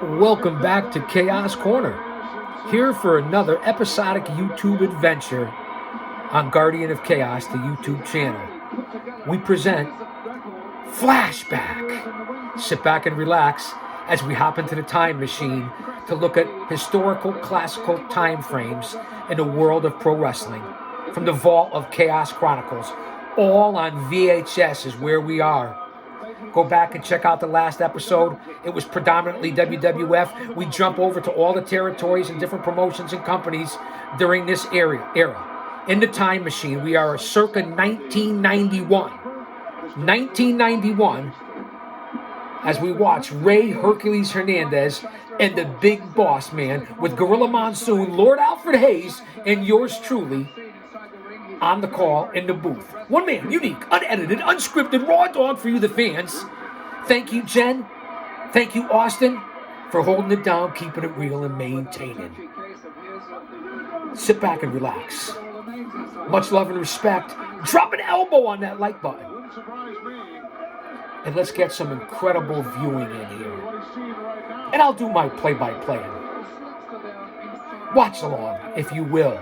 Welcome back to Chaos Corner. Here for another episodic YouTube adventure on Guardian of Chaos, the YouTube channel. We present Flashback. Sit back and relax as we hop into the time machine to look at historical classical time frames in the world of pro wrestling. From the vault of Chaos Chronicles, all on VHS is where we are. Go back and check out the last episode. It was predominantly WWF. We jump over to all the territories and different promotions and companies during this era. In the time machine, we are circa 1991. 1991, as we watch Ray Hercules Hernandez and the Big Boss Man with Gorilla Monsoon, Lord Alfred Hayes, and yours truly on the call in the booth. One man, unique, unedited, unscripted, raw dog for you, the fans. Thank you, Jen. Thank you, Austin, for holding it down, keeping it real, and maintaining. Sit back and relax. Much love and respect. Drop an elbow on that like button. And let's get some incredible viewing in here. And I'll do my play-by-play. Watch along, if you will.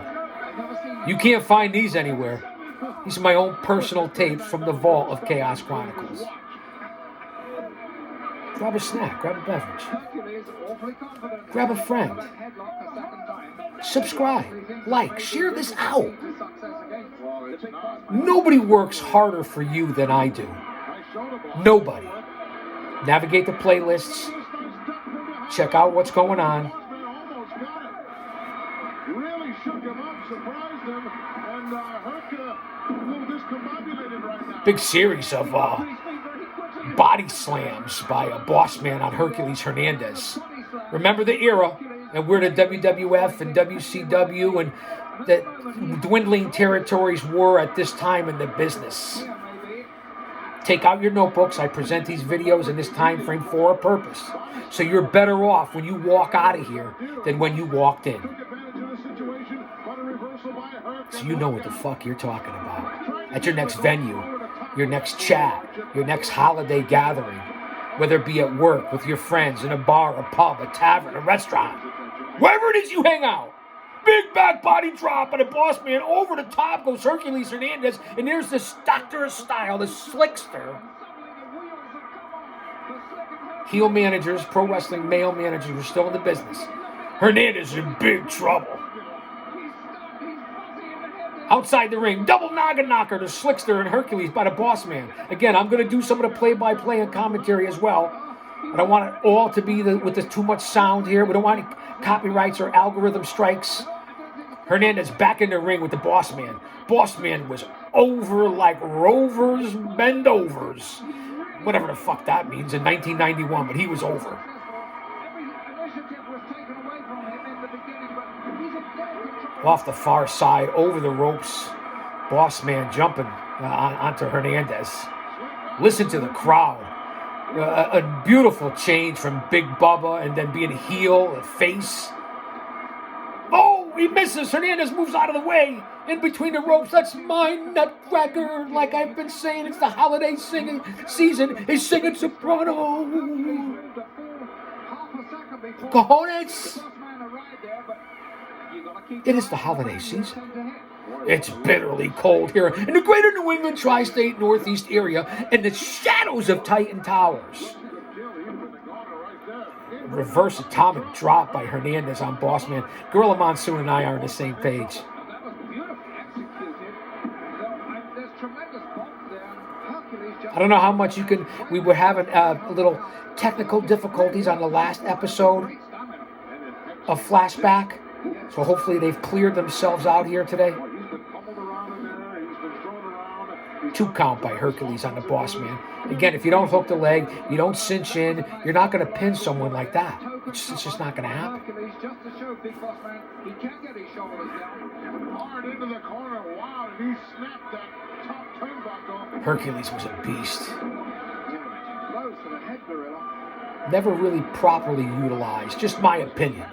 You can't find these anywhere. These are my own personal tapes from the vault of Chaos Chronicles. Grab a snack, grab a beverage. Grab a friend. Subscribe, like, share this out. Nobody works harder for you than I do. Nobody. Navigate the playlists. Check out what's going on. Big series of body slams by a boss man on Hercules Hernandez. Remember the era and where the WWF and WCW and the dwindling territories were at this time in the business. Take out your notebooks. I present these videos in this time frame for a purpose. So you're better off when you walk out of here than when you walked in. So you know what the fuck you're talking about. At your next venue, your next chat, your next holiday gathering, whether it be at work, with your friends, in a bar, a pub, a tavern, a restaurant, wherever it is you hang out. Big back body drop and a boss man over the top goes Hercules Hernandez, and there's this Doctor of Style, the slickster. Heel managers, pro wrestling male managers were still in the business. Hernandez is in big trouble. Outside the ring, double noggin knocker to Slickster and Hercules by the boss man. Again, I'm going to do some of the play-by-play and commentary as well. I don't want it all to be with the too much sound here. We don't want any copyrights or algorithm strikes. Hernandez back in the ring with the boss man. Boss man was over like Rovers bend overs. Whatever the fuck that means in 1991, but he was over. Off the far side, over the ropes, boss man jumping onto Hernandez. Listen to the crowd. A beautiful change from Big Bubba and then being heel, a face. Oh, he misses. Hernandez moves out of the way. In between the ropes, that's my nutcracker. Like I've been saying, it's the holiday singing season. He's singing soprano. Cojones. It is the holiday season. It's bitterly cold here in the greater New England tri-state northeast area in the shadows of Titan Towers. Reverse atomic drop by Hernandez on boss man. Gorilla Monsoon and I are on the same page. I don't know how much you can. We were having a little technical difficulties on the last episode of Flashback. So hopefully they've cleared themselves out here today. 2 count by Hercules on the boss man. Again, if you don't hook the leg, you don't cinch in, you're not going to pin someone like that. It's just not going to happen. Hercules was a beast. Never really properly utilized, just my opinion.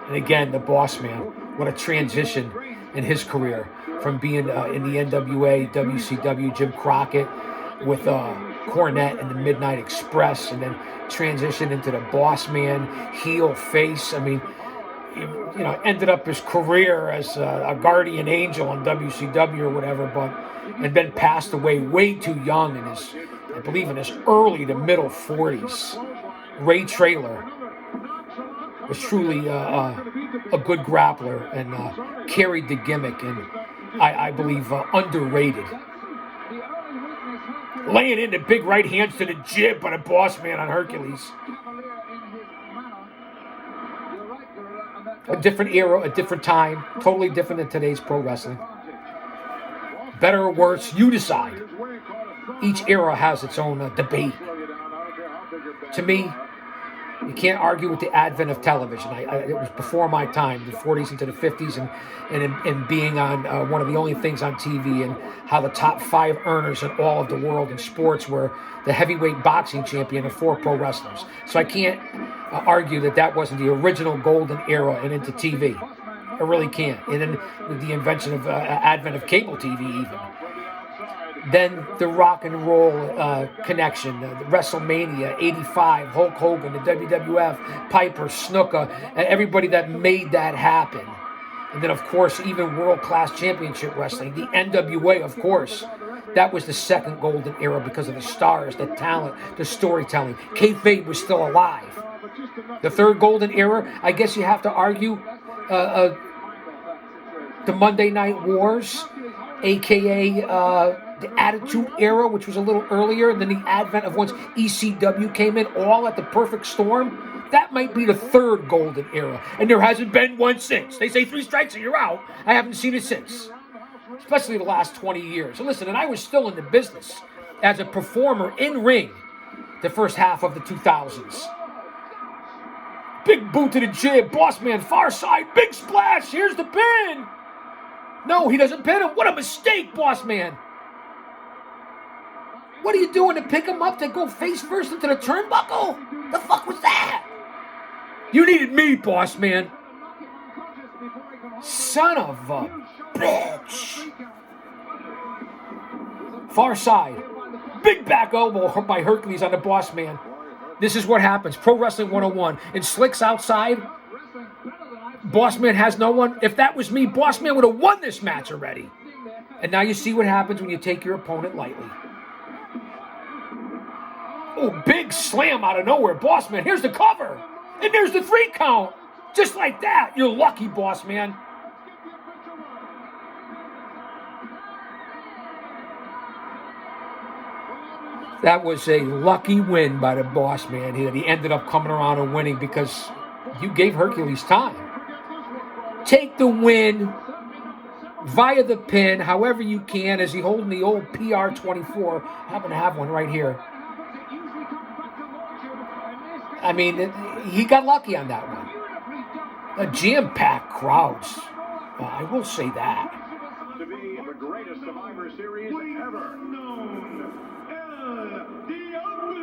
And again, the boss man, what a transition in his career from being in the NWA, WCW, Jim Crockett, with Cornette and the Midnight Express, and then transitioned into the Boss Man, heel, face. I mean, ended up his career as a guardian angel on WCW or whatever, and then passed away way too young I believe in his early to middle 40s. Ray Traylor was truly a good grappler and carried the gimmick, and I believe underrated. Laying into big right hands to the jib by the Boss Man on Hercules. A different era, a different time, totally different than today's pro wrestling. Better or worse, you decide. Each era has its own debate. To me, you can't argue with the advent of television. It was before my time, the 40s into the 50s, and being on one of the only things on TV, and how the top 5 earners in all of the world in sports were the heavyweight boxing champion and 4 pro wrestlers. So I can't argue that wasn't the original golden era and into TV. I really can't. And then with the invention of advent of cable TV even. Then the rock and roll connection, WrestleMania, 85, Hulk Hogan, the WWF, Piper, Snuka, and everybody that made that happen. And then, of course, even world-class championship wrestling, the NWA, of course. That was the second golden era because of the stars, the talent, the storytelling. Kayfabe was still alive. The third golden era, I guess you have to argue, the Monday Night Wars, a.k.a. the Attitude Era, which was a little earlier, and then the advent of once ECW came in, all at the perfect storm. That might be the third golden era, and there hasn't been one since. They say 3 strikes and you're out. I haven't seen it since, especially the last 20 years. And listen, and I was still in the business as a performer in ring the first half of the 2000s. Big boot to the jib, Boss Man, far side, big splash, here's the pin. No, he doesn't pin him. What a mistake, Boss Man. What are you doing to pick him up to go face first into the turnbuckle? The fuck was that? You needed me, Boss Man. Son of a bitch. Far side. Big back elbow by Hercules on the Boss Man. This is what happens. Pro Wrestling 101. And Slick's outside. Boss Man has no one. If that was me, Boss Man would have won this match already. And now you see what happens when you take your opponent lightly. Oh, big slam out of nowhere. Boss Man, here's the cover. And there's the 3 count. Just like that. You're lucky, Boss Man. That was a lucky win by the Boss Man here. He ended up coming around and winning because you gave Hercules time. Take the win via the pin, however you can, as he holding the old PR24. I happen to have one right here. I mean, he got lucky on that one. A jam-packed crowds. I will say that. To be the greatest Survivor Series ever known.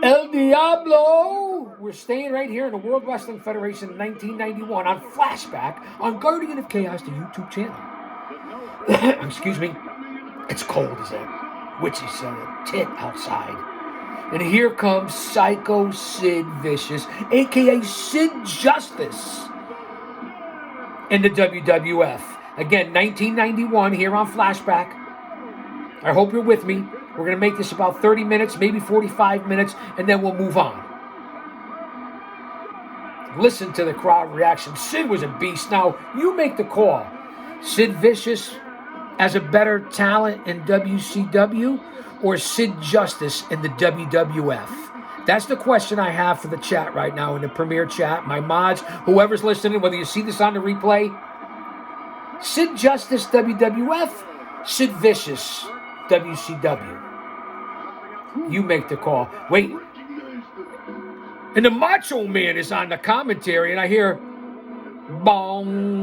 El Diablo! We're staying right here in the World Wrestling Federation in 1991 on Flashback on Guardian of Chaos, the YouTube channel. Excuse me. It's cold as a witch's tit outside. And here comes Psycho Sid Vicious, a.k.a. Sid Justice, in the WWF. Again, 1991 here on Flashback. I hope you're with me. We're going to make this about 30 minutes, maybe 45 minutes, and then we'll move on. Listen to the crowd reaction. Sid was a beast. Now, you make the call. Sid Vicious as a better talent in WCW or Sid Justice in the WWF? That's the question I have for the chat right now in the Premier Chat. My mods, whoever's listening, whether you see this on the replay. Sid Justice, WWF. Sid Vicious, WCW. You make the call. Wait. And the Macho Man is on the commentary, and I hear bong,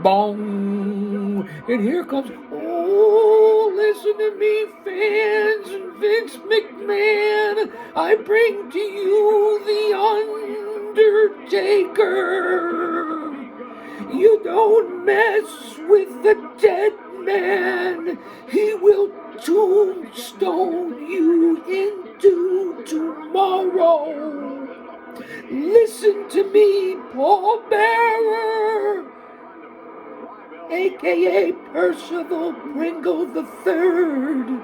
bong. And here comes, oh, listen to me, fans, and Vince McMahon. I bring to you the Undertaker. You don't mess with the dead man. He will tombstone you into tomorrow. Listen to me, pallbearer, a.k.a. Percival Pringle the Third.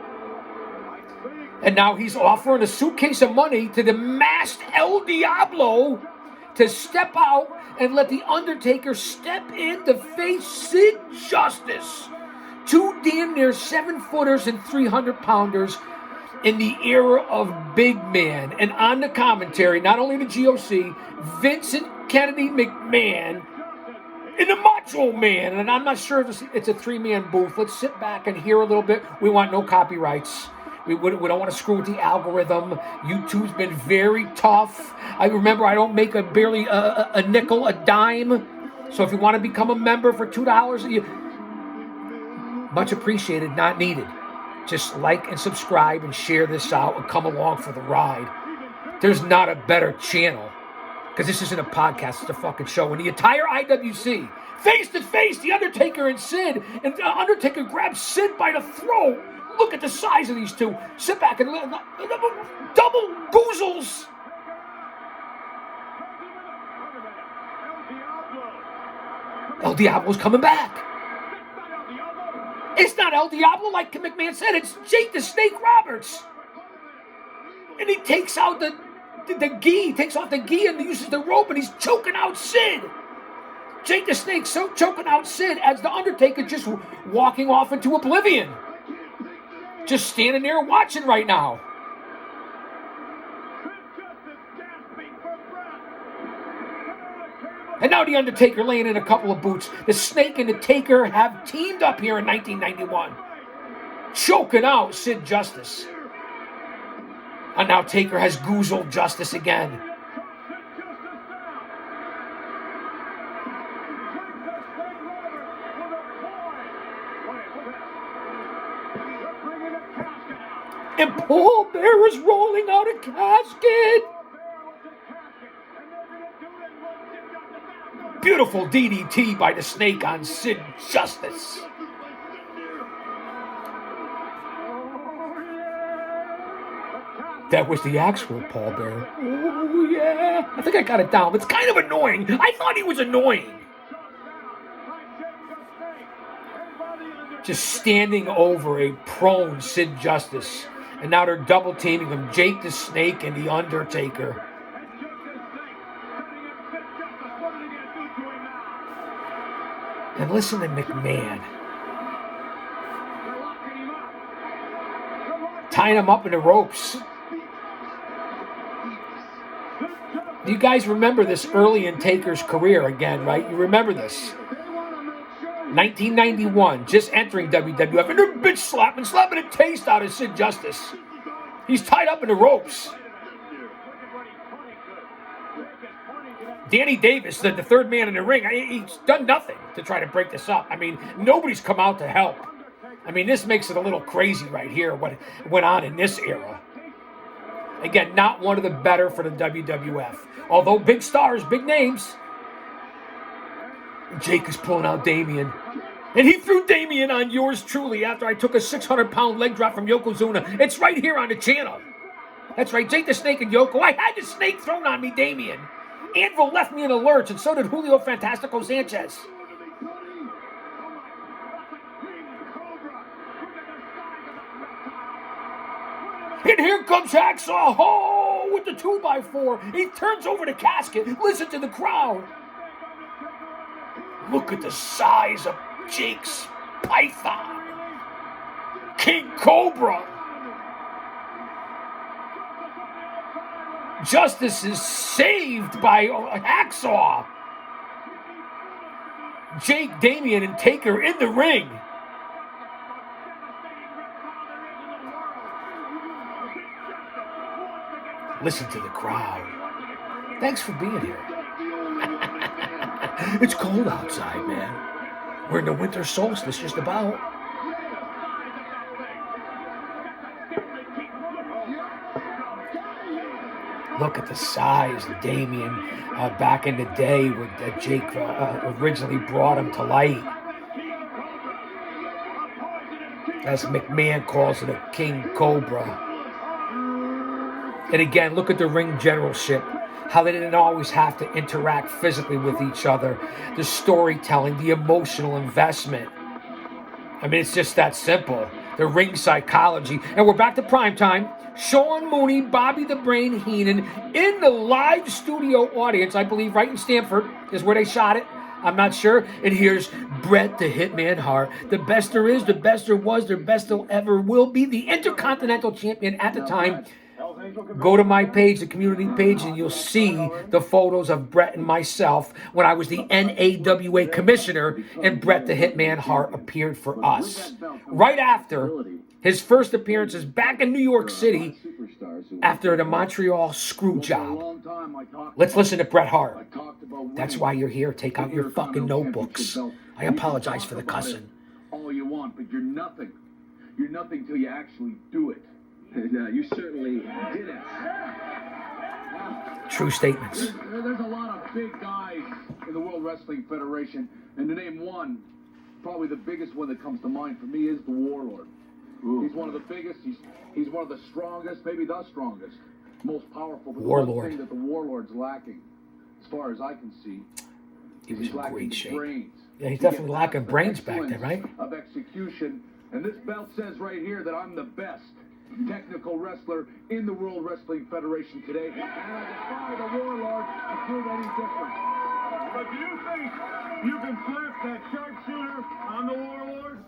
And now he's offering a suitcase of money to the masked El Diablo to step out and let The Undertaker step in to face Sid Justice. Two damn near 7-footers and 300-pounders in the era of big man. And on the commentary, not only the GOC, Vincent Kennedy McMahon and the Macho Man. And I'm not sure if it's a 3-man booth. Let's sit back and hear a little bit. We want no copyrights. We don't want to screw with the algorithm. YouTube's been very tough. I remember I don't make barely a nickel, a dime. So if you want to become a member for $2, much appreciated, not needed. Just like and subscribe and share this out and come along for the ride. There's not a better channel, because this isn't a podcast, it's a fucking show. And the entire IWC, face to face, The Undertaker and Sid, and The Undertaker grabs Sid by the throat. Look at the size of these two. Sit back and double goozles. El Diablo's coming back. It's not El Diablo, like McMahon said. It's Jake the Snake Roberts. And he takes out the gi, takes off the gi and uses the rope, and he's choking out Sid. Jake the Snake choking out Sid as The Undertaker just walking off into oblivion. Just standing there watching right now. And now The Undertaker laying in a couple of boots. The Snake and the Taker have teamed up here in 1991. Choking out Sid Justice. And now Taker has goozled Justice again. And Paul Bear is rolling out a casket. Beautiful DDT by the Snake on Sid Justice. That was the actual Paul Bear. Oh, yeah. I think I got it down. It's kind of annoying. I thought he was annoying. Just standing over a prone Sid Justice. And now they're double teaming him. Jake the Snake and The Undertaker. And listen to McMahon. Tying him up in the ropes. You guys remember this early in Taker's career again, right? You remember this. 1991, just entering WWF, and they're bitch slapping a taste out of Sid Justice. He's tied up in the ropes. Danny Davis, the third man in the ring, he's done nothing to try to break this up. I mean, nobody's come out to help. I mean, this makes it a little crazy right here, what went on in this era. Again, not one of the better for the WWF. Although big stars, big names. Jake is pulling out Damien. And he threw Damien on yours truly after I took a 600-pound leg drop from Yokozuna. It's right here on the channel. That's right, Jake the Snake and Yoko. I had the snake thrown on me, Damien. Anvil left me in a lurch, and so did Julio Fantastico Sanchez. And here comes Hacksaw, oh, with the 2x4. He turns over the casket. Listen to the crowd. Look at the size of Jake's python. King Cobra. Justice is saved by Hacksaw. Jake, Damien, and Taker in the ring. Listen to the crowd. Thanks for being here. It's cold outside, man. We're in the winter solstice just about. Look at the size of Damien back in the day when Jake originally brought him to light. As McMahon calls it, a King Cobra. And again, look at the ring generalship. How they didn't always have to interact physically with each other. The storytelling, the emotional investment. I mean, it's just that simple. The ring psychology. And we're back to primetime. Sean Mooney, Bobby the Brain Heenan in the live studio audience, I believe, right in Stamford is where they shot it. I'm not sure. And here's Bret the Hitman Hart. The best there is, the best there was, the best there ever will be. The Intercontinental Champion at the time. Go to my page, the community page, and you'll see the photos of Bret and myself when I was the NAWA commissioner and Bret the Hitman Hart appeared for us. Right after his first appearances back in New York City after the Montreal screw job. Let's listen to Bret Hart. That's why you're here. Take out your fucking notebooks. I apologize for the cussing. All you want, but you're nothing. You're nothing till you actually do it. You certainly did it. True statements. There's a lot of big guys in the World Wrestling Federation, and to name one, probably the biggest one that comes to mind for me is the Warlord. Ooh. He's one of the biggest. He's one of the strongest, maybe the strongest, most powerful. But Warlord. the one thing that the Warlord's lacking, as far as I can see, He was in lacking great shape. brains. Yeah, he's definitely lacking brains back then, right? Of execution, and this belt says right here that I'm the best technical wrestler in the World Wrestling Federation today, and I defy the Warlord to prove any different. But do you think you can slap that sharpshooter on the Warlord?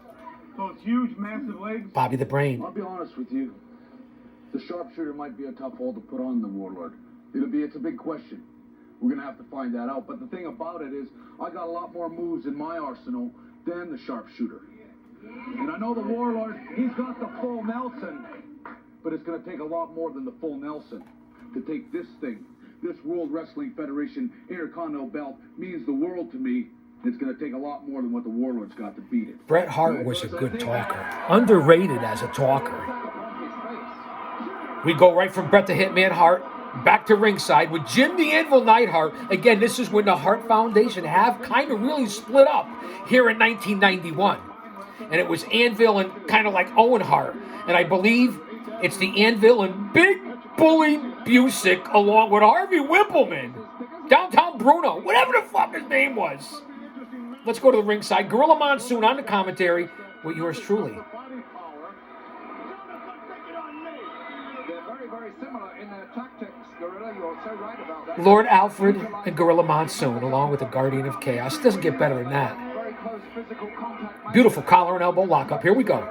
Those huge, massive legs? Bobby the Brain. I'll be honest with you. The sharpshooter might be a tough hole to put on the Warlord. It's a big question. We're going to have to find that out. But the thing about it is, I got a lot more moves in my arsenal than the sharpshooter. And I know the Warlord, he's got the full Nelson. But it's going to take a lot more than the full Nelson to take this thing. This World Wrestling Federation Intercontinental belt means the world to me. It's going to take a lot more than what the Warlord's got to beat it. Bret Hart was a good talker. Underrated as a talker. We go right from Bret the Hitman Hart back to ringside with Jim the Anvil Neidhart. Again, this is when the Hart Foundation have kind of really split up here in 1991. And it was Anvil and kind of like Owen Hart. And I believe it's the Anvil and Big Bully Busick along with Harvey Wippleman. Downtown Bruno, whatever the fuck his name was. Let's go to the ringside. Gorilla Monsoon on the commentary with yours truly. Lord Alfred and Gorilla Monsoon along with the Guardian of Chaos. It doesn't get better than that. Beautiful collar and elbow lockup. Here we go.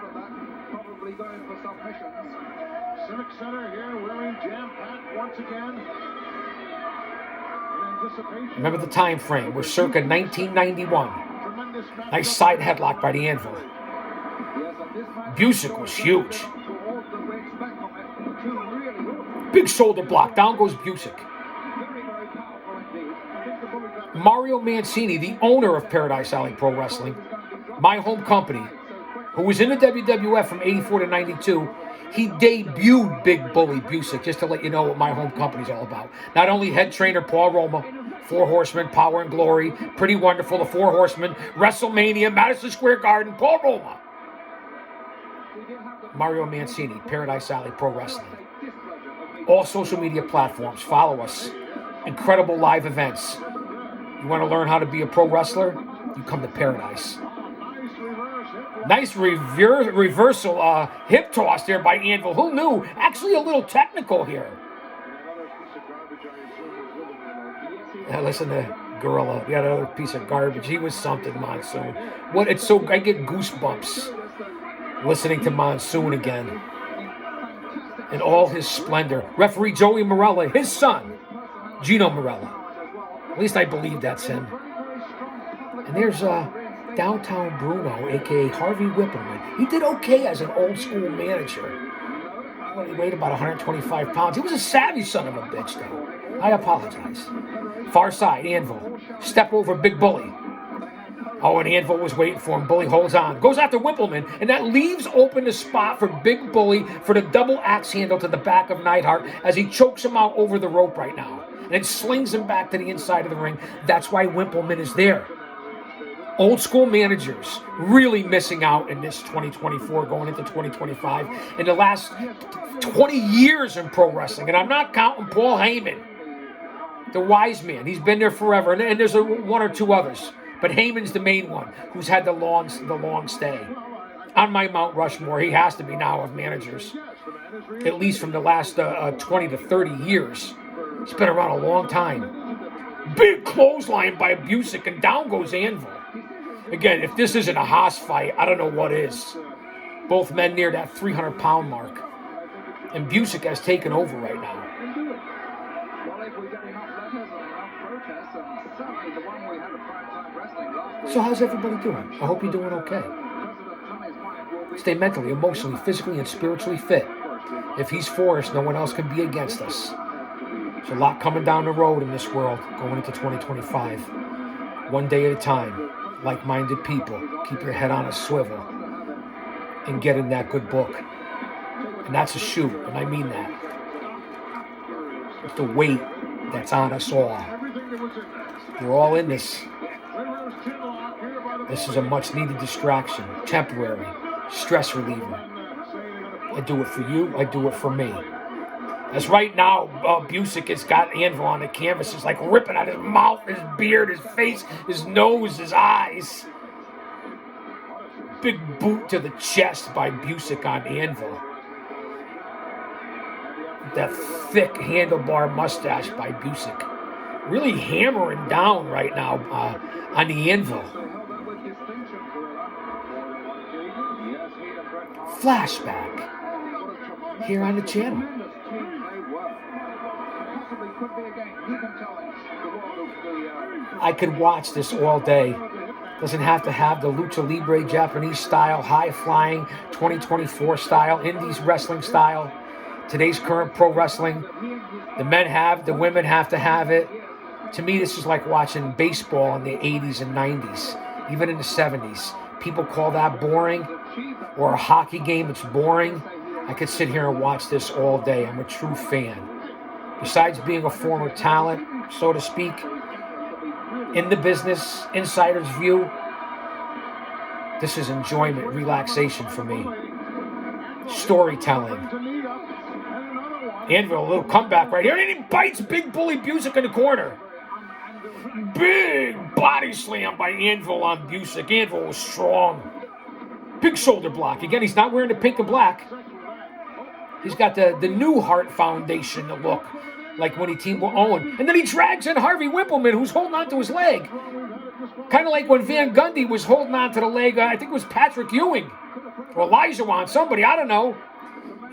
Civic Center here, wearing jam-packed once again. Remember the time frame. We're circa 1991. Nice side headlock by the Anvil. Busick was huge. Big shoulder block. Down goes Busick. Mario Mancini, the owner of Paradise Alley Pro Wrestling, my home company, who was in the WWF from 84 to 92, he debuted Big Bully Busick, just to let you know what my home company's all about. Not only head trainer Paul Roma, Four Horsemen, Power and Glory, Pretty Wonderful, the Four Horsemen, WrestleMania, Madison Square Garden, Paul Roma. Mario Mancini, Paradise Alley Pro Wrestling. All social media platforms, follow us. Incredible live events. You want to learn how to be a pro wrestler? You come to Paradise. Nice reversal, hip toss there by Anvil. Who knew? Actually a little technical here. Listen to Gorilla. We had another piece of garbage. He was something, Monsoon. I get goosebumps listening to Monsoon again. In all his splendor. Referee Joey Morella, his son, Gino Morella. At least I believe that's him. And there's Downtown Bruno, a.k.a. Harvey Wippleman. He did okay as an old school manager. Well, he weighed about 125 pounds. He was a savvy son of a bitch, though. I apologize. Far side, Anvil. Step over Big Bully. Oh, and Anvil was waiting for him. Bully holds on. Goes after Wippleman, and that leaves open the spot for Big Bully for the double axe handle to the back of Neidhart as he chokes him out over the rope right now. And slings him back to the inside of the ring. That's why Wippleman is there. Old school managers really missing out in this 2024 going into 2025 in the last 20 years in pro wrestling. And I'm not counting Paul Heyman, the wise man. He's been there forever. And there's one or two others. But Heyman's the main one who's had the long stay. On my Mount Rushmore, he has to be now of managers, at least from the last 20 to 30 years. He's been around a long time. Big clothesline by Busick, and down goes Anvil. Again, if this isn't a Haas fight, I don't know what is. Both men near that 300-pound mark. And Busick has taken over right now. So how's everybody doing? I hope you're doing okay. Stay mentally, emotionally, physically, and spiritually fit. If he's for us, no one else can be against us. There's a lot coming down the road in this world going into 2025. One day at a time. Like-minded people. Keep your head on a swivel. And get in that good book. And that's a shoot, and I mean that. It's the weight that's on us all. We're all in this. This is a much-needed distraction. Temporary. Stress reliever. I do it for you. I do it for me. As right now, Busick has got Anvil on the canvas. He's like ripping out his mouth, his beard, his face, his nose, his eyes. Big boot to the chest by Busick on Anvil. That thick handlebar mustache by Busick. Really hammering down right now on the Anvil. Flashback. Here on the channel. I could watch this all day. Doesn't have to have the Lucha Libre Japanese style, high-flying 2024 style, Indies wrestling style. Today's current pro wrestling. The men have, the women have to have it. To me, this is like watching baseball in the 80s and 90s, even in the 70s. People call that boring, or a hockey game, it's boring. I could sit here and watch this all day. I'm a true fan. Besides being a former talent, so to speak, in the business, insider's view, this is enjoyment, relaxation for me. Storytelling. Anvil, a little comeback right here, and he bites Big Bully Busick in the corner. Big body slam by Anvil on Busick. Anvil was strong. Big shoulder block. Again, he's not wearing the pink and black. He's got the new Hart Foundation look, like when he teamed with Owen. And then he drags in Harvey Wippleman, who's holding on to his leg. Kind of like when Van Gundy was holding on to the leg, I think it was Patrick Ewing. Or Elijah Wan, somebody, I don't know.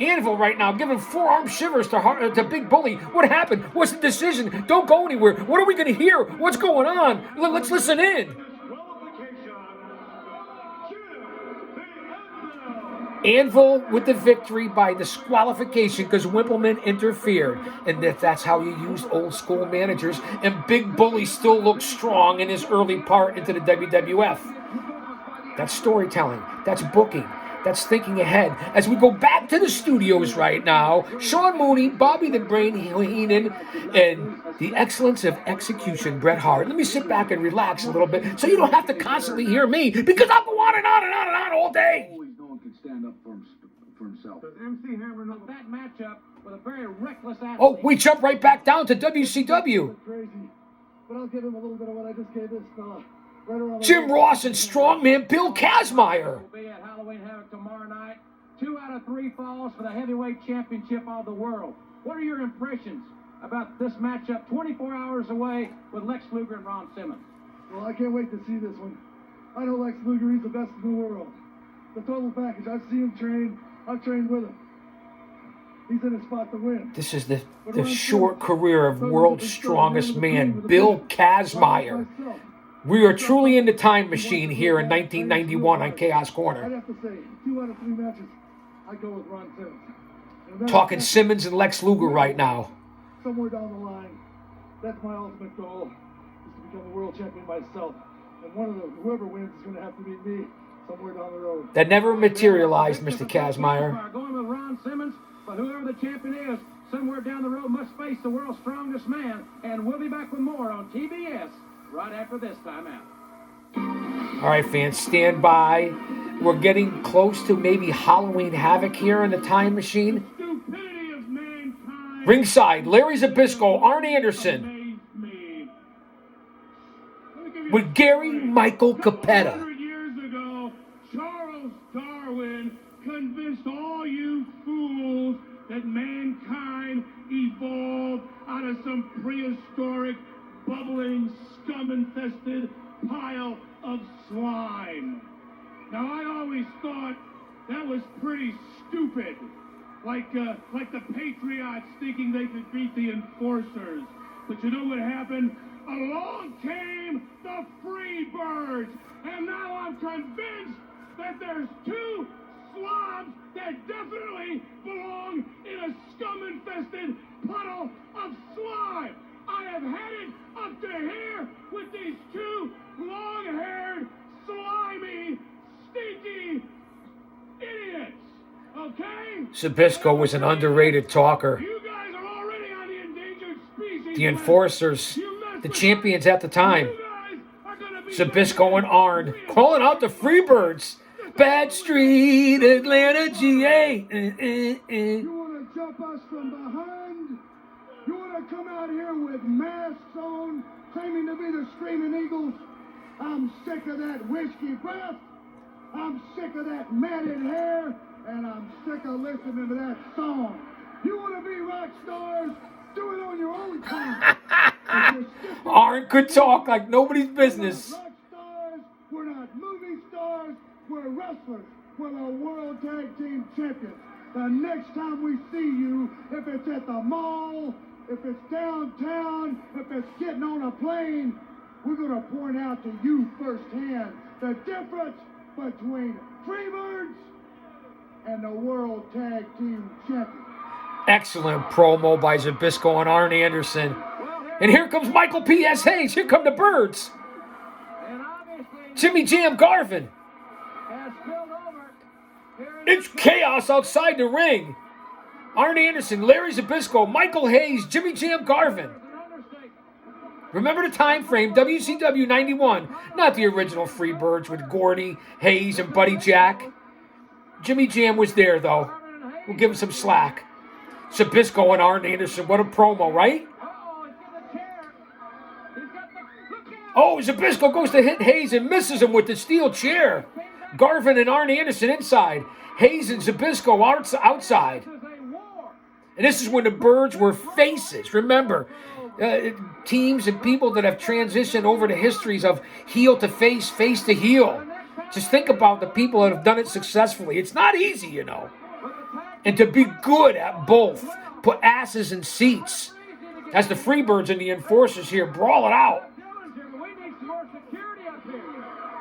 Anvil right now giving forearm shivers to Big Bully. What happened? What's the decision? Don't go anywhere. What are we going to hear? What's going on? Let's listen in. Anvil with the victory by disqualification because Wippleman interfered. And that's how you use old school managers. And Big Bully still looks strong in his early part into the WWF. That's storytelling. That's booking. That's thinking ahead. As we go back to the studios right now, Sean Mooney, Bobby the Brain Heenan, and the excellence of execution, Bret Hart. Let me sit back and relax a little bit so you don't have to constantly hear me because I'll go on and on and on and on all day. No one can stand up for himself. Does MC Hammer know that matchup with a very reckless athlete? Oh, we jump right back down to WCW. Crazy, but I'll give him a little bit of what I just gave this fella. Jim Ross and strongman Bill Kazmaier. Will be at Halloween Havoc tomorrow night. 2 out of 3 falls for the heavyweight championship of the world. What are your impressions about this matchup 24 hours away with Lex Luger and Ron Simmons? Well, I can't wait to see this one. I know Lex Luger, he's the best in the world. The total package, I've seen him train. I've trained with him. He's in a spot to win. This is the short career of world's strongest man, Bill Kazmaier. We are truly in the time machine here in 1991 on Chaos I'd Corner. have to say, 2 out of 3 matches, I'd go with Ron Simmons. Talking Simmons and Lex Luger right now. Somewhere down the line, that's my ultimate goal, is to become a world champion myself. And whoever wins is going to have to beat me somewhere down the road. That never materialized, Mr. Kazmaier. Going with Ron Simmons, but whoever the champion is, somewhere down the road must face the world's strongest man. And we'll be back with more on TBS right after this time out. All right, fans, stand by. We're getting close to maybe Halloween Havoc here in the time machine. Stupidity of mankind. Ringside, Larry Zbyszko, Arn Anderson, with Gary Michael Capetta. 100 years ago, Charles Darwin convinced all you fools that mankind evolved out of some prehistoric, bubbling, scum-infested pile of slime. Now, I always thought that was pretty stupid. Like the Patriots thinking they could beat the Enforcers. But you know what happened? Along came the Freebirds. And now I'm convinced that there's two slobs that definitely belong in a scum-infested puddle of slime. I have had it up to here with these two long-haired, slimy, stinky idiots. Okay? Zbyszko was an underrated talker. You guys are already on the endangered species. The Enforcers, the champions at the time. Zbyszko and Arn calling out the Freebirds. Bad Street, Atlanta, GA. You want to jump us from behind? You want to come out here with masks on, claiming to be the Screaming Eagles? I'm sick of that whiskey breath. I'm sick of that matted hair. And I'm sick of listening to that song. You want to be rock stars? Do it on your own time. Arn could talk like nobody's business. We're not rock stars. We're not movie stars. We're wrestlers. We're the World Tag Team Champions. The next time we see you, if it's at the mall, if it's downtown, if it's getting on a plane, we're going to point out to you firsthand the difference between Freebirds and the World Tag Team Champions. Excellent promo by Zbyszko and Arn Anderson. And here comes Michael P.S. Hayes. Here come the Birds. Jimmy Jam Garvin. It's chaos outside the ring. Arn Anderson, Larry Zbyszko, Michael Hayes, Jimmy Jam Garvin. Remember the time frame, WCW 91. Not the original Freebirds with Gordy, Hayes, and Buddy Jack. Jimmy Jam was there, though. We'll give him some slack. Zbyszko and Arn Anderson, what a promo, right? Oh, Zbyszko goes to hit Hayes and misses him with the steel chair. Garvin and Arn Anderson inside. Hayes and Zbyszko outside. And this is when the Birds were faces. Remember, teams and people that have transitioned over the histories of heel to face to heel. Just think about the people that have done it successfully. It's not easy, you know. And to be good at both. Put asses in seats. As the Freebirds and the Enforcers here brawl it out.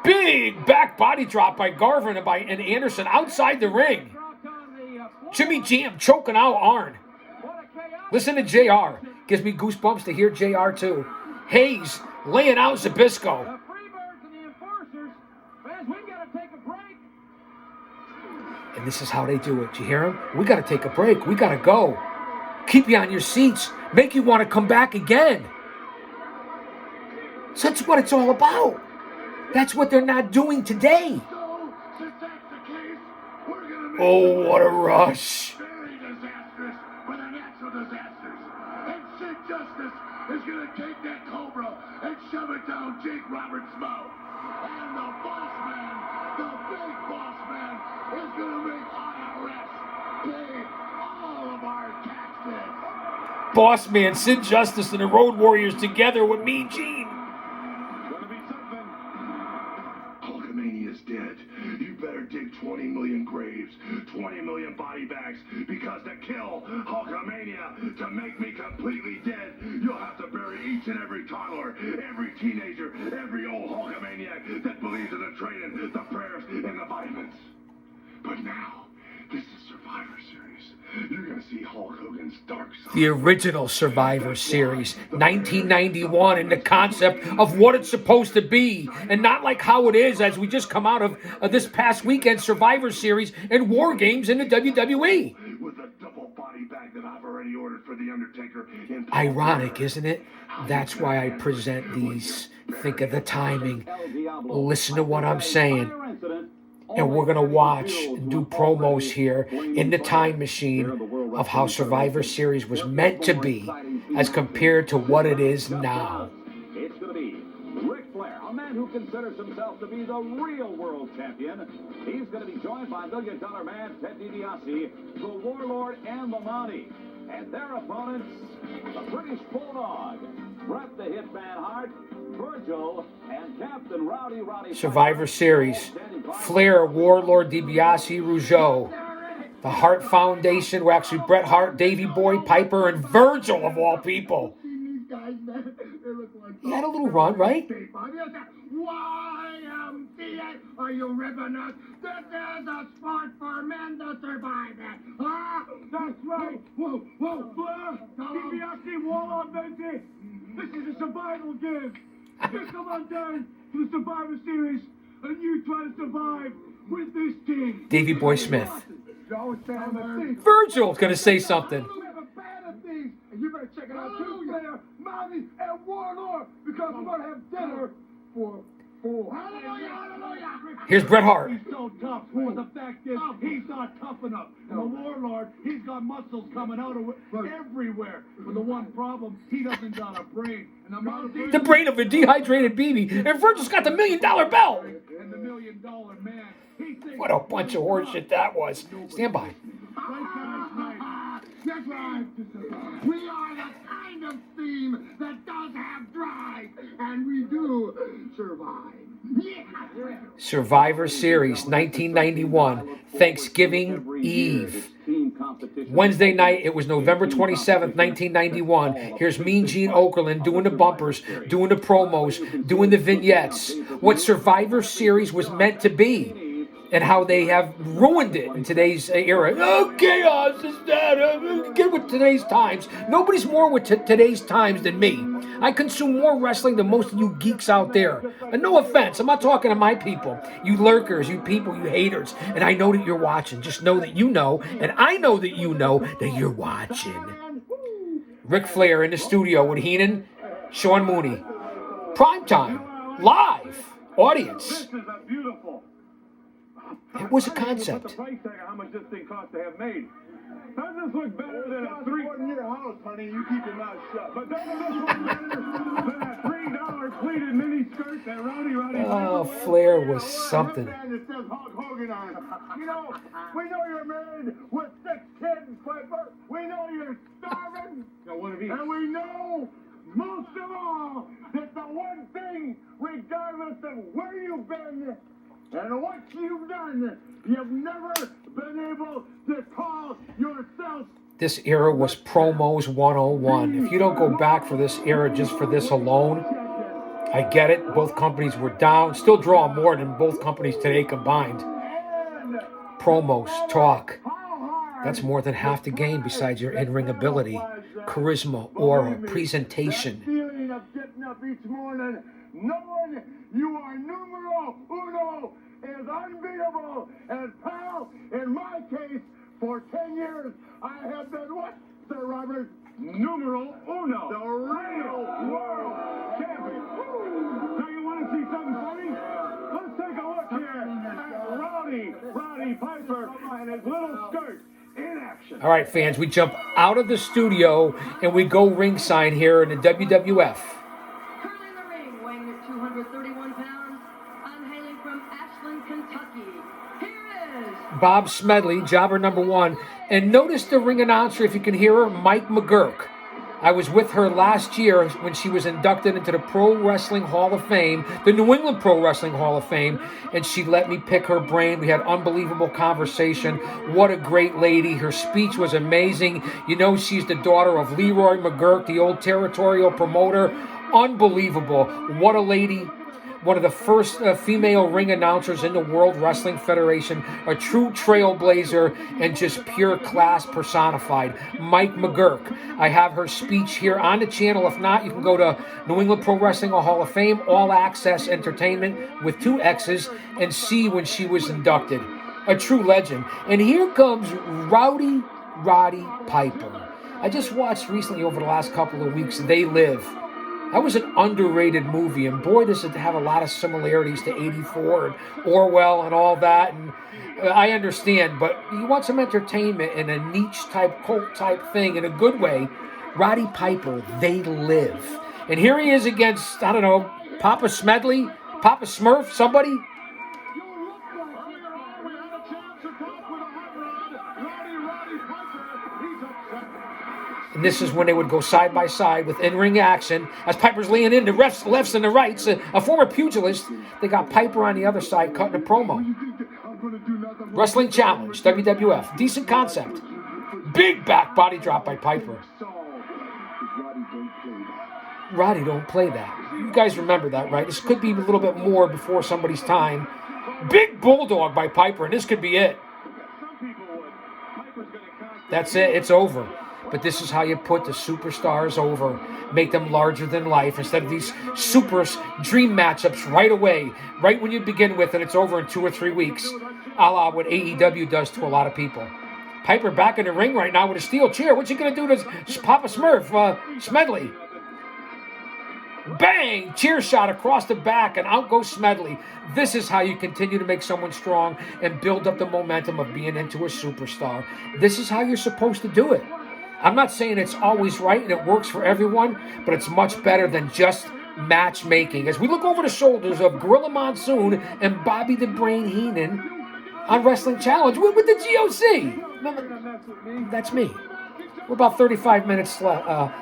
Big back body drop by Garvin and Anderson outside the ring. Jimmy Jam choking out Arn. Listen to JR. Gives me goosebumps to hear JR too. Hayes laying out Zbyszko. And this is how they do it. You hear him? We got to take a break. We got to go. Keep you on your seats. Make you want to come back again. So that's what it's all about. That's what they're not doing today. Oh, what a rush. Very disastrous with the natural disasters. And Sid Justice is going to take that Cobra and shove it down Jake Roberts' mouth. And the boss man, the big boss man, is going to make IRS pay all of our taxes. Boss man, Sid Justice and the Road Warriors together with Mean Gene. Hulkamania's dead. You better dig 20 million graves, 20 million body bags, because to kill Hulkamania, to make me completely dead, you'll have to bury each and every toddler, every teenager, every old Hulkamaniac that believes in the training, the prayers, and the vitamins. But now, this is Survivor Series. You're going to see Hulk Hogan's dark side. The original Survivor Series, 1991, and the concept of what it's supposed to be, and not like how it is as we just come out of this past weekend Survivor Series and War Games in the WWE. With a double body bag that I've already ordered for The Undertaker. Ironic, isn't it? That's why I present these. Think of the timing. listen to what I'm saying. And we're going to watch and do promos here in the time machine of how Survivor Series was meant to be as compared to what it is now. It's going to be Ric Flair, a man who considers himself to be the real world champion. He's going to be joined by $1 Million Man Ted DiBiase, the Warlord, and the Monty. And their opponents, the British Bulldog, Bret the Hitman Hart, Virgil, and Captain Rowdy Survivor Series. Flair, Warlord, DiBiase, Rougeau. The Hart Foundation were actually Bret Hart, Davey Boy, Piper, and Virgil of all people. He had a little run, right? YMCA, are you ripping us? This is a sport for men to survive in. Ah, that's right. Whoa, DiBiase, Warlord, Benji. This is a survival game. You come on down to the Survivor Series and you try to survive with this team. Davey Boy Smith. Virgil's going to say something. You better check it out too, Flair, Monty, and Warlord, because we're going to have dinner for four. Hallelujah. Here's Bret Hart. He's so tough, but the fact is, he's not tough enough. And the Warlord, he's got muscles coming out of it everywhere. But the one problem, he doesn't got a brain. And The brain of a dehydrated baby. And Virgil's got the $1 Million belt. And the $1 Million Man. What a bunch of horseshit that was. Stand by. That's right. We are the kind of team that does have drive, and we do survive. Yeah. Survivor Series 1991, Thanksgiving Eve. Wednesday night, it was November 27th, 1991. Here's Mean Gene Okerlund doing the bumpers, doing the promos, doing the vignettes. What Survivor Series was meant to be. And how they have ruined it in today's era. Oh, chaos is that. Get with today's times. Nobody's more with today's times than me. I consume more wrestling than most of you geeks out there. And no offense, I'm not talking to my people. You lurkers, you people, you haters. And I know that you're watching. Just know that you know, and I know that you know that you're watching. Ric Flair in the studio with Heenan, Sean Mooney. Primetime, live, audience. This is a beautiful. It was a concept. The price tag of how much this thing cost to have made. Does this look better than a $3 house, honey? You keep your mouth shut. But doesn't this look better than a $3 pleated mini skirt that Rowdy? Oh, Flair was something. That says Hulk Hogan on it. You know, we know you're married with 6 kids, Piper. We know you're starving. And we know, most of all, that the one thing, regardless of where you've been, and what you've done, you've never been able to call yourself. This era was promos 101. If you don't go back for this era just for this alone, I get it. Both companies were down. Still draw more than both companies today combined. Promos, talk. That's more than half the game besides your in-ring ability, charisma, aura, presentation. Feeling of getting up each morning, knowing you are numero uno is unbeatable. And pal, in my case, for 10 years, I have been what, Sir Robert? Numero uno. The real world champion. Now you want to see something funny? Let's take a look here at Rowdy Piper and his little skirt. In action. All right, fans, we jump out of the studio and we go ringside here in the WWF. Currently in the ring, weighing at 231 pounds, I'm hailing from Ashland, Kentucky. Here is Bob Smedley, jobber number 1. And notice the ring announcer, if you can hear her, Mike McGurk. I was with her last year when she was inducted into the Pro Wrestling Hall of Fame, the New England Pro Wrestling Hall of Fame, and she let me pick her brain. We had unbelievable conversation. What a great lady. Her speech was amazing. You know, she's the daughter of Leroy McGurk, the old territorial promoter. Unbelievable. What a lady. One of the first female ring announcers in the World Wrestling Federation, a true trailblazer and just pure class personified. Mike McGurk. I have her speech here on the channel. If not, you can go to New England Pro Wrestling Hall of Fame, All Access Entertainment with 2 X's, and see when she was inducted. A true legend. And here comes Roddy Piper. I just watched recently over the last couple of weeks, They Live. That was an underrated movie, and boy, does it have a lot of similarities to 84 and Orwell and all that. And I understand, but you want some entertainment and a niche type, cult type thing in a good way. Roddy Piper, They Live. And here he is against, I don't know, Papa Smedley, Papa Smurf, somebody. And this is when they would go side by side with in-ring action as Piper's laying in the lefts and the rights. A former pugilist, they got Piper on the other side cutting a promo. Wrestling Challenge, WWF. Decent concept. Big back body drop by Piper. Roddy don't play that. You guys remember that, right? This could be a little bit more before somebody's time. Big bulldog by Piper, and this could be it. That's it. It's over. But this is how you put the superstars over. Make them larger than life instead of these super dream matchups right away. Right when you begin with and it's over in 2 or 3 weeks. A la what AEW does to a lot of people. Piper back in the ring right now with a steel chair. What's he going to do to Papa Smurf, Smedley? Bang! Chair shot across the back and out goes Smedley. This is how you continue to make someone strong and build up the momentum of being into a superstar. This is how you're supposed to do it. I'm not saying it's always right and it works for everyone, but it's much better than just matchmaking. As we look over the shoulders of Gorilla Monsoon and Bobby the Brain Heenan on Wrestling Challenge with the GOC. That's me. We're about 35 minutes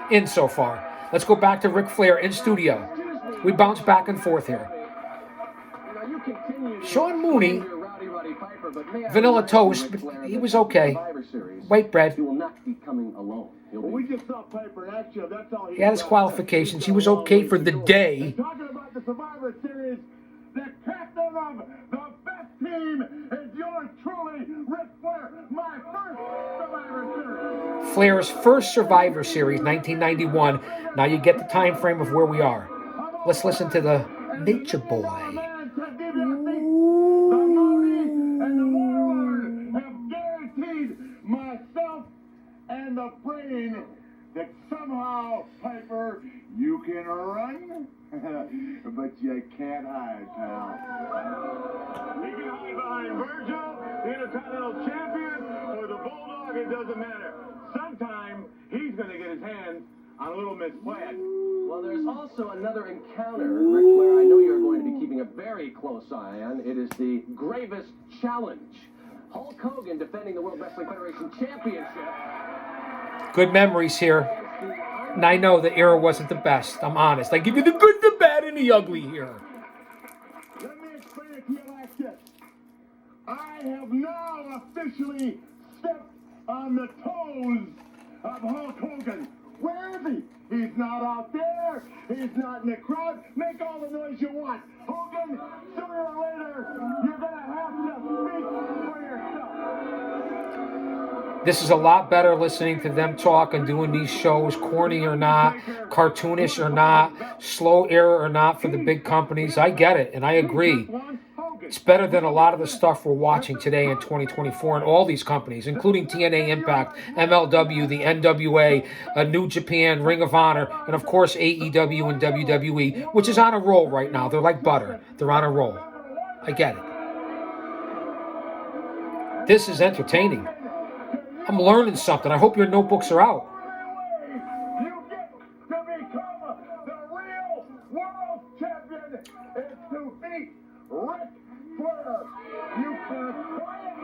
in so far. Let's go back to Ric Flair in studio. We bounce back and forth here. Sean Mooney, vanilla toast, but he was okay. White bread. He will not be coming alone. We just saw Piper in action. That's all He had his qualifications. He was okay for the day. Talking about the Survivor Series, the captain of the best team is yours truly, Ric Flair. My first Survivor Series. Flair's first Survivor Series, 1991. Now you get the time frame of where we are. Let's listen to the Nature Boy. Myself and the Brain that somehow, Piper, you can run, but you can't hide, pal. He can hide behind Virgil, the Intercontinental Champion, or the Bulldog, it doesn't matter. Sometime he's going to get his hands on a little Miss Platt. Well, there's also another encounter, Ric Flair, I know you're going to be keeping a very close eye on. It is the Gravest Challenge. Hulk Hogan defending the World Wrestling Federation Championship. Good memories here. And I know the era wasn't the best. I'm honest. I give you the good, the bad, and the ugly here. Let me explain it to you like this. I have now officially stepped on the toes of Hulk Hogan. Where is he? He's not out there. He's not in the crowd. Make all the noise you want. Hogan, sooner or later, you're going to have to speak for yourself. This is a lot better listening to them talk and doing these shows, corny or not, cartoonish or not, slow era or not for the big companies. I get it, and I agree. It's better than a lot of the stuff we're watching today in 2024 and all these companies, including TNA Impact, MLW, the NWA, New Japan, Ring of Honor, and of course AEW and WWE, which is on a roll right now. They're like butter. They're on a roll. I get it. This is entertaining. I'm learning something. I hope your notebooks are out. You get to become the real world champion is to beat Ric Flair. You can't quiet.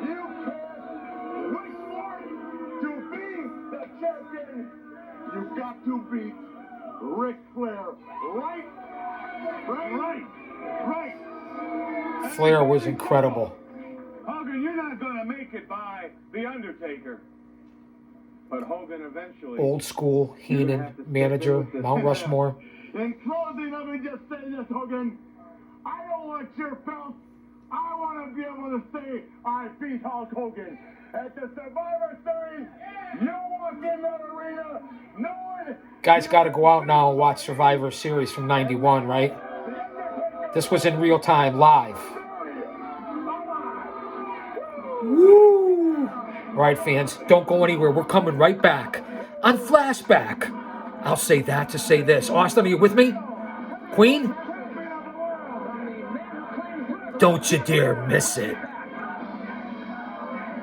You can't wish for it to be the champion. You've got to beat Ric Flair. Right? Flair was incredible. Hogan, you're not going to make it by The Undertaker. But Hogan eventually... Old school, Heenan, manager, Mount Rushmore. In closing, let me just say this, Hogan. I don't want your belt. I want to be able to say I beat Hulk Hogan. At the Survivor Series, you walk in that arena, no one... Guys got to go out now and watch Survivor Series from 91, right? This was in real time, live. Woo! All right, fans, don't go anywhere. We're coming right back on Flashback I'll say that to say this. Austin, are you with me? Queen? Don't you dare miss it.